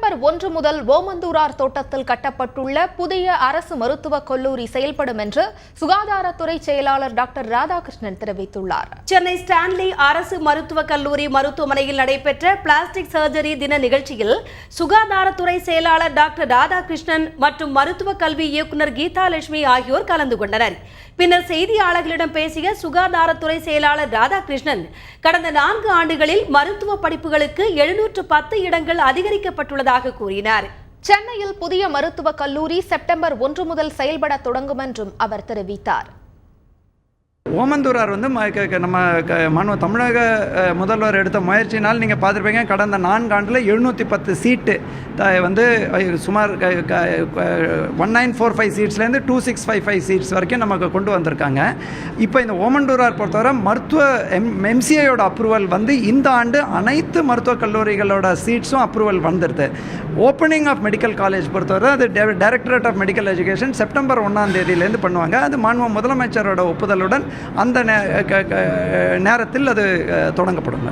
September 1 முதல் ஓமந்தூரார் தோட்டத்தில் கட்டப்பட்டுள்ள புதிய அரசு மருத்துவக் கல்லூரி செயல்படும் என்று சுகாதாரத்துறை செயலாளர் டாக்டர் ராதாகிருஷ்ணன் தெரிவித்துள்ளார். சென்னை ஸ்டான்லி அரசு மருத்துவக் கல்லூரி மருத்துவமனையில் நடைபெற்ற பிளாஸ்டிக் சர்ஜரி தின நிகழ்ச்சியில் சுகாதாரத்துறை செயலாளர் டாக்டர் ராதாகிருஷ்ணன் மற்றும் மருத்துவ கல்வி இயக்குநர் கீதாலட்சுமி ஆகியோர் கலந்து கொண்டனர். பின்னர் செய்தியாளர்களிடம் பேசிய சுகாதாரத்துறை செயலாளர் ராதாகிருஷ்ணன், கடந்த 4 ஆண்டுகளில் மருத்துவ படிப்புகளுக்கு 710 இடங்கள் அதிகரிக்கப்பட்டுள்ளதாக கூறினார். சென்னையில் புதிய மருத்துவக் கல்லூரி செப்டம்பர் 1 முதல் செயல்பட தொடங்கும் என்றும் அவர் தெரிவித்தார். ஓமந்தூரார் நம்ம தமிழக முதல்வர் எடுத்த முயற்சினால் நீங்கள் பார்த்துருப்பீங்க, கடந்த 4 ஆண்டில் 710 சீட்டு சுமார் 1945 சீட்ஸ்லேருந்து 2655 சீட்ஸ் வரைக்கும் நமக்கு கொண்டு வந்திருக்காங்க. இப்போ இந்த ஓமந்தூரார் பொறுத்தவரை மருத்துவ எம்சிஐயோட அப்ரூவல் இந்த ஆண்டு அனைத்து மருத்துவக் கல்லூரிகளோட சீட்ஸும் அப்ரூவல் வந்துடுது. ஓப்பனிங் ஆஃப் மெடிக்கல் காலேஜ் பொறுத்தவரை அது directorate of medical education September 1ஆம் தேதியிலேருந்து பண்ணுவாங்க. அது மாண்பு முதலமைச்சரோட ஒப்புதலுடன் அந்த நேரத்தில் அது தொடங்கப்படும்.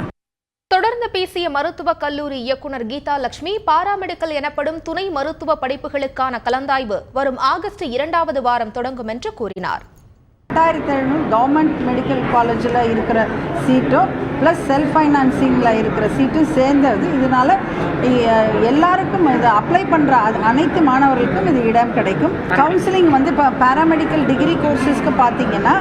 தொடர்ந்து பேசிய மருத்துவக் கல்லூரி இயக்குநர் கீதாலட்சுமி, பாராமெடிக்கல் எனப்படும் துணை மருத்துவ படிப்புகளுக்கான கலந்தாய்வு வரும் ஆகஸ்ட் 2வது வாரம் தொடங்கும் என்று கூறினார். 2700 கவர்மெண்ட் மெடிக்கல் காலேஜில் இருக்கிற சீட்டும் ப்ளஸ் செல்ஃப் ஃபைனான்சிங்கில் இருக்கிற சீட்டும் சேர்ந்தது. இதனால் எல்லாருக்கும் இது அப்ளை பண்ணுற அனைத்து மாணவர்களுக்கும் இது இடம் கிடைக்கும். கவுன்சிலிங் இப்போ பேராமெடிக்கல் டிகிரி கோர்சஸ்க்கு பார்த்தீங்கன்னா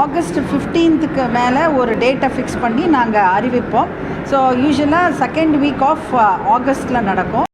ஆகஸ்ட் 15க்கு மேலே ஒரு டேட்டை ஃபிக்ஸ் பண்ணி நாங்கள் அறிவிப்போம். ஸோ யூஸ்வலாக 2nd வீக் ஆஃப் ஆகஸ்ட்டில் நடக்கும்.